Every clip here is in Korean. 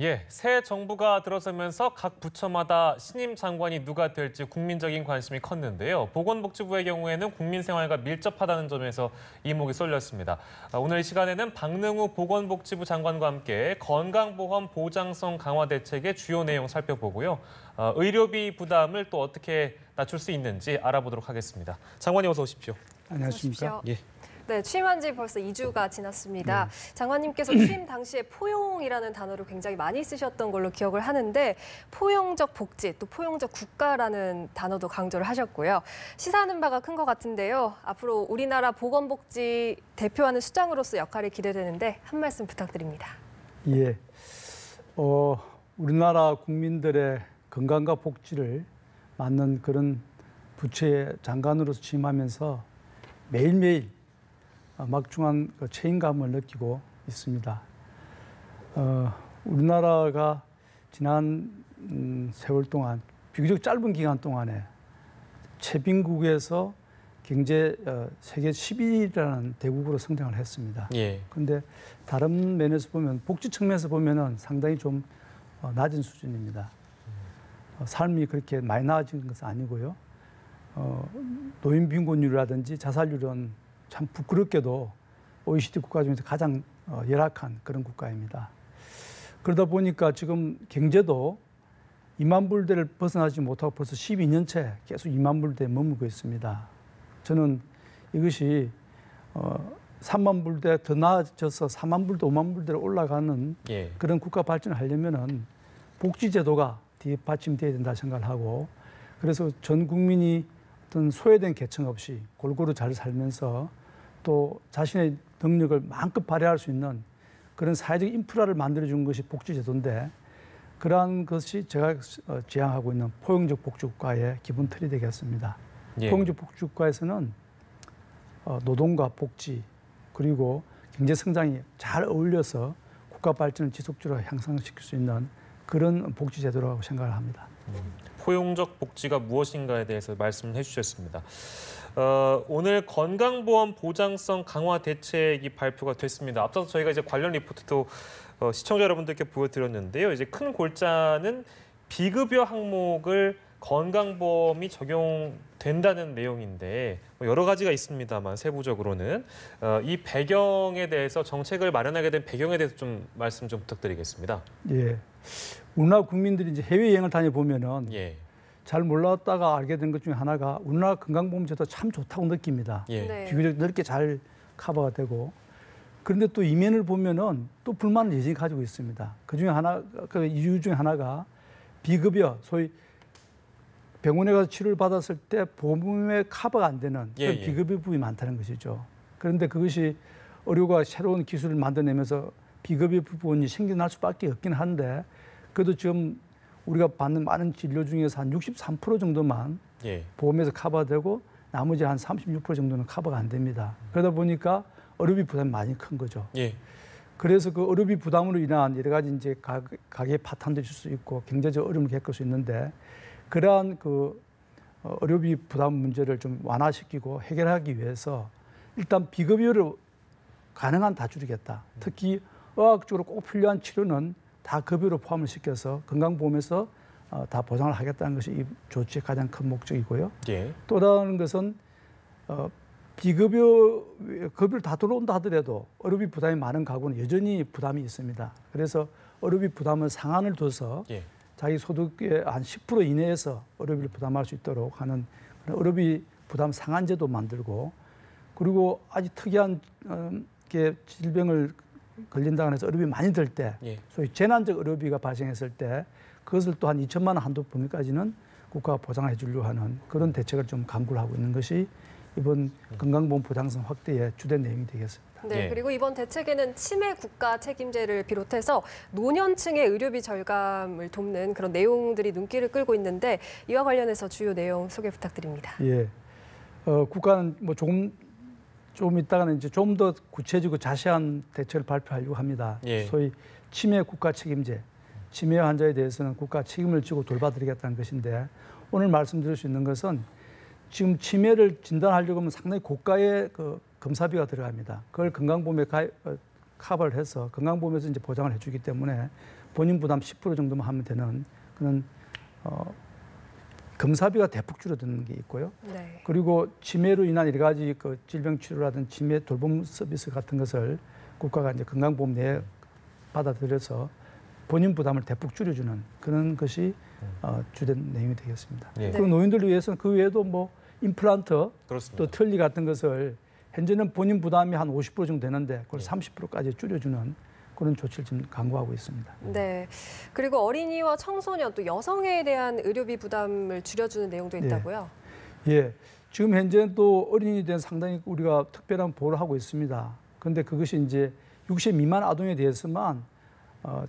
예, 새 정부가 들어서면서 각 부처마다 신임 장관이 누가 될지 국민적인 관심이 컸는데요. 보건복지부의 경우에는 국민 생활과 밀접하다는 점에서 이목이 쏠렸습니다. 오늘 이 시간에는 박능우 보건복지부 장관과 함께 건강보험 보장성 강화 대책의 주요 내용 살펴보고요. 의료비 부담을 또 어떻게 낮출 수 있는지 알아보도록 하겠습니다. 장관님 어서 오십시오. 안녕하십니까? 예. 네, 취임한 지 벌써 2주가 지났습니다. 장관님께서 취임 당시에 포용이라는 단어를 굉장히 많이 쓰셨던 걸로 기억을 하는데 포용적 복지, 또 포용적 국가라는 단어도 강조를 하셨고요. 시사하는 바가 큰 것 같은데요. 앞으로 우리나라 보건복지 대표하는 수장으로서 역할이 기대되는데 한 말씀 부탁드립니다. 예. 우리나라 국민들의 건강과 복지를 맡는 그런 부처의 장관으로서 취임하면서 매일매일 막중한 책임감을 느끼고 있습니다. 우리나라가 지난 세월 동안 비교적 짧은 기간 동안에 최빈국에서 경제 세계 10위라는 대국으로 성장을 했습니다. 그런데 다른 면에서 보면 복지 측면에서 보면은 상당히 좀 낮은 수준입니다. 삶이 그렇게 많이 나아진 것은 아니고요. 노인 빈곤율이라든지 자살률은 참 부끄럽게도 OECD 국가 중에서 가장 열악한 그런 국가입니다. 그러다 보니까 지금 경제도 2만 불대를 벗어나지 못하고 벌써 12년째 계속 2만 불대에 머물고 있습니다. 저는 이것이 3만 불대 더 나아져서 4만 불대, 5만 불대로 올라가는 그런 국가 발전을 하려면은 복지제도가 뒷받침돼야 된다 생각을 하고, 그래서 전 국민이 어떤 소외된 계층 없이 골고루 잘 살면서 또 자신의 능력을 마음껏 발휘할 수 있는 그런 사회적 인프라를 만들어준 것이 복지제도인데, 그러한 것이 제가 지향하고 있는 포용적 복지국가의 기본 틀이 되겠습니다. 포용적 복지국가에서는 노동과 복지 그리고 경제 성장이 잘 어울려서 국가 발전을 지속적으로 향상시킬 수 있는 그런 복지제도라고 생각을 합니다. 포용적 복지가 무엇인가에 대해서 말씀을 해주셨습니다. 오늘 건강보험 보장성 강화 대책이 발표가 됐습니다. 앞서서 저희가 이제 관련 리포트도 시청자 여러분들께 보여드렸는데요. 이제 큰 골자는 비급여 항목을 건강보험이 적용된다는 내용인데 여러 가지가 있습니다만 세부적으로는 이 배경에 대해서 정책을 마련하게 된 배경에 대해서 좀 말씀 좀 부탁드리겠습니다. 예, 우리나라 국민들이 이제 해외 여행을 다녀보면은 잘 몰랐다가 알게 된 것 중에 하나가 우리나라 건강보험제도 참 좋다고 느낍니다. 비교적 넓게 잘 커버가 되고, 그런데 또 이면을 보면은 또 불만을 여전히 가지고 있습니다. 그 중에 하나, 그 이유 중에 하나가 비급여, 소위 병원에 가서 치료를 받았을 때 보험에 커버가 안 되는 그런 비급여 부분이 많다는 것이죠. 그런데 그것이 의료가 새로운 기술을 만들어내면서 비급여 부분이 생겨날 수밖에 없긴 한데, 그래도 지금 우리가 받는 많은 진료 중에서 한 63% 정도만 보험에서 커버되고 나머지 한 36% 정도는 커버가 안 됩니다. 그러다 보니까 의료비 부담이 많이 큰 거죠. 그래서 그 의료비 부담으로 인한 여러 가지 이제 가계 파탄도 있을 수 있고 경제적 어려움을 겪을 수 있는데, 그러한 그 의료비 부담 문제를 좀 완화시키고 해결하기 위해서 일단 비급여를 가능한 다 줄이겠다. 특히 의학적으로 꼭 필요한 치료는 다 급여로 포함을 시켜서 건강보험에서 다 보장을 하겠다는 것이 이 조치의 가장 큰 목적이고요. 또 다른 것은 급여를 다 들어온다 하더라도 의료비 부담이 많은 가구는 여전히 부담이 있습니다. 그래서 의료비 부담을 상한을 둬서 자기 소득의 한 10% 이내에서 의료비를 부담할 수 있도록 하는 의료비 부담 상한제도 만들고, 그리고 아주 특이한 질병을 걸린다고 해서 의료비 많이 들 때, 소위 재난적 의료비가 발생했을 때 그것을 또 한 2천만 원 한도 범위까지는 국가가 보장해 주려고 하는 그런 대책을 좀 강구를 하고 있는 것이 이번 건강보험 보장성 확대의 주된 내용이 되겠습니다. 네, 그리고 이번 대책에는 치매 국가 책임제를 비롯해서 노년층의 의료비 절감을 돕는 그런 내용들이 눈길을 끌고 있는데, 이와 관련해서 주요 내용 소개 부탁드립니다. 예, 국가는 뭐 좀 이따가는 이제 좀 더 구체적이고 자세한 대책을 발표하려고 합니다. 소위 치매 국가 책임제, 치매 환자에 대해서는 국가 책임을 지고 돌봐드리겠다는 것인데, 오늘 말씀드릴 수 있는 것은 지금 치매를 진단하려고 하면 상당히 고가의 그 검사비가 들어갑니다. 그걸 건강보험에 커버를 해서 건강보험에서 이제 보장을 해주기 때문에 본인 부담 10% 정도만 하면 되는 그런 검사비가 대폭 줄어드는 게 있고요. 네. 그리고 치매로 인한 여러 가지 그 질병 치료라든지 치매 돌봄 서비스 같은 것을 국가가 이제 건강보험 내에 받아들여서 본인 부담을 대폭 줄여주는 그런 것이 주된 내용이 되겠습니다. 예. 그리고 노인들을 위해서는 그 외에도 뭐 임플란트 그렇습니다. 또 틀니 같은 것을 현재는 본인 부담이 한 50% 정도 되는데 그걸 예. 30%까지 줄여주는 그런 조치를 지금 강구하고 있습니다. 네. 그리고 어린이와 청소년 또 여성에 대한 의료비 부담을 줄여주는 내용도 있다고요? 예. 지금 현재는 또 어린이에 대한 상당히 우리가 특별한 보호를 하고 있습니다. 그런데 그것이 이제 60세 미만 아동에 대해서만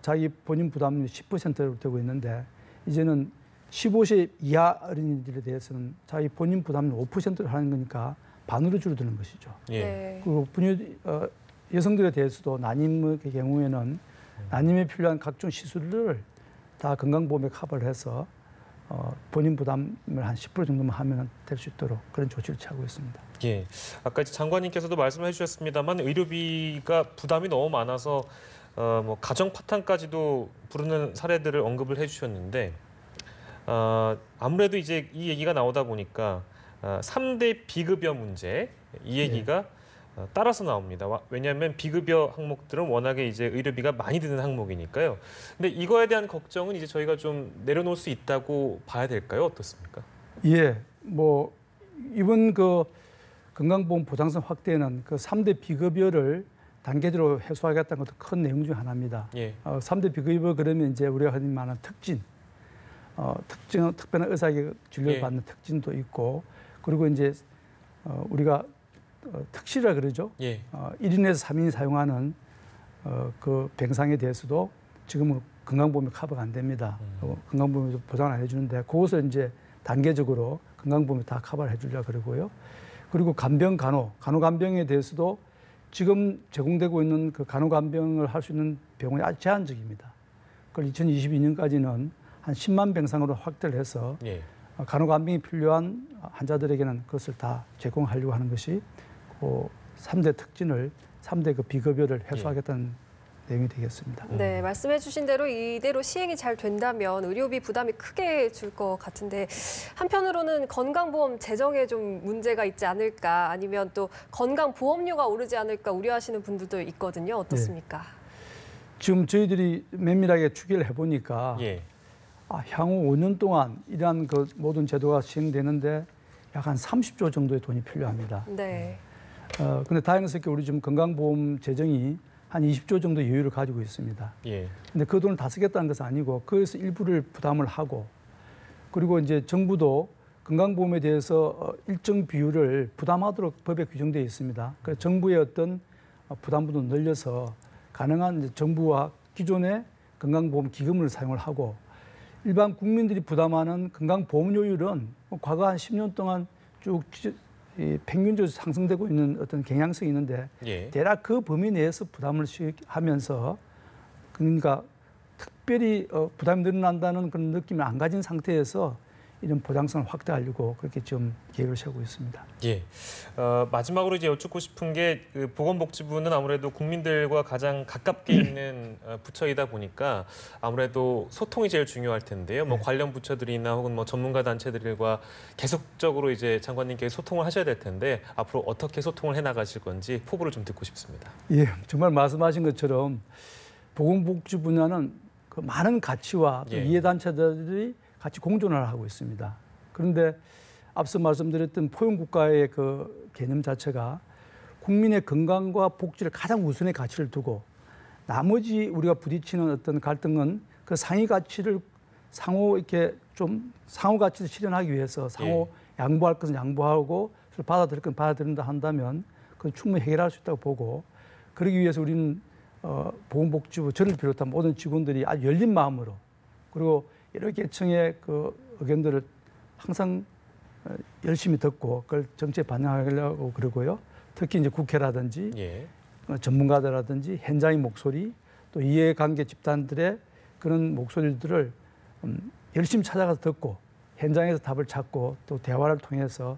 자기 본인 부담률이 10%로 되고 있는데 이제는 15세 이하 어린이들에 대해서는 자기 본인 부담률 5%를 하는 거니까 반으로 줄어드는 것이죠. 예. 네. 그리고 여성들에 대해서도 난임의 경우에는 난임에 필요한 각종 시술을 다 건강보험에 커버를 해서 본인 부담을 한 10% 정도만 하면 될 수 있도록 그런 조치를 취하고 있습니다. 예. 아까 이제 장관님께서도 말씀해 주셨습니다만 의료비가 부담이 너무 많아서 뭐 가정 파탄까지도 부르는 사례들을 언급을 해주셨는데 아무래도 이제 이 얘기가 나오다 보니까 3대 비급여 문제 이 얘기가 따라서 나옵니다. 왜냐하면 비급여 항목들은 워낙에 이제 의료비가 많이 드는 항목이니까요. 근데 이거에 대한 걱정은 이제 저희가 좀 내려놓을 수 있다고 봐야 될까요? 어떻습니까? 예, 뭐 이번 그 건강보험 보장성 확대는 그 3대 비급여를 단계적으로 해소하겠다는 것도 큰 내용 중 하나입니다. 예. 3대 비급여 그러면 이제 우리가 흔히 말하는 특진, 특별한 의사에게 진료를 예. 받는 특진도 있고, 그리고 이제 우리가 특시라 그러죠. 예. 1인에서 3인이 사용하는 그 병상에 대해서도 지금은 건강보험이 커버가 안 됩니다. 건강보험에서 보장을 안 해주는데 그것을 이제 단계적으로 건강보험이 다 커버를 해주려고 그러고요. 그리고 간병에 대해서도 지금 제공되고 있는 그 간호간병을 할 수 있는 병원이 아주 제한적입니다. 그걸 2022년까지는 한 10만 병상으로 확대를 해서 예. 간호간병이 필요한 환자들에게는 그것을 다 제공하려고 하는 것이 3대 특진을, 3대 그 비급여를 해소하겠다는 내용이 되겠습니다. 네, 말씀해 주신 대로 이대로 시행이 잘 된다면 의료비 부담이 크게 줄 것 같은데 한편으로는 건강보험 재정에 좀 문제가 있지 않을까 아니면 또 건강보험료가 오르지 않을까 우려하시는 분들도 있거든요. 어떻습니까? 지금 저희들이 면밀하게 추계를 해보니까 예. 향후 5년 동안 이러한 그 모든 제도가 시행되는데 약 한 30조 정도의 돈이 필요합니다. 네. 근데 다행스럽게 우리 지금 건강보험 재정이 한 20조 정도 여유를 가지고 있습니다. 예. 근데 그 돈을 다 쓰겠다는 것은 아니고 그에서 일부를 부담을 하고 그리고 이제 정부도 건강보험에 대해서 일정 비율을 부담하도록 법에 규정되어 있습니다. 그래서 정부의 어떤 부담분도 늘려서 가능한 이제 정부와 기존의 건강보험 기금을 사용을 하고 일반 국민들이 부담하는 건강보험료율은 과거 한 10년 동안 쭉 평균적으로 상승되고 있는 어떤 경향성이 있는데 예. 대략 그 범위 내에서 부담을 하면서 그러니까 특별히 부담이 늘어난다는 그런 느낌을 안 가진 상태에서 이런 보장성을 확대하려고 그렇게 좀 계획을 세우고 있습니다. 예. 마지막으로 이제 여쭙고 싶은 게 그 보건복지부는 아무래도 국민들과 가장 가깝게 있는 부처이다 보니까 아무래도 소통이 제일 중요할 텐데요. 뭐 관련 부처들이나 혹은 뭐 전문가 단체들과 계속적으로 이제 장관님께 소통을 하셔야 될 텐데 앞으로 어떻게 소통을 해 나가실 건지 포부를 좀 듣고 싶습니다. 예, 정말 말씀하신 것처럼 보건복지 분야는 그 많은 가치와 또 예. 이해단체들이 같이 공존을 하고 있습니다. 그런데 앞서 말씀드렸던 포용국가의 그 개념 자체가 국민의 건강과 복지를 가장 우선의 가치를 두고 나머지 우리가 부딪히는 어떤 갈등은 그 상위 가치를 상호 이렇게 좀 상호 가치를 실현하기 위해서 상호 양보할 것은 양보하고 받아들일 건 받아들인다 한다면 그건 충분히 해결할 수 있다고 보고 그러기 위해서 우리는 보건복지부 저를 비롯한 모든 직원들이 아주 열린 마음으로 그리고 여러 계층의 그 의견들을 항상 열심히 듣고 그걸 정치에 반영하려고 그러고요. 특히 이제 국회라든지 예. 전문가들이라든지 현장의 목소리 또 이해관계 집단들의 그런 목소리들을 열심히 찾아가서 듣고 현장에서 답을 찾고 또 대화를 통해서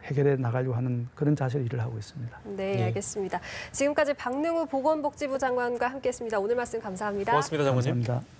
해결해 나가려고 하는 그런 자세로 일을 하고 있습니다. 네, 알겠습니다. 지금까지 박능우 보건복지부 장관과 함께했습니다. 오늘 말씀 감사합니다. 고맙습니다, 장관님. 감사합니다.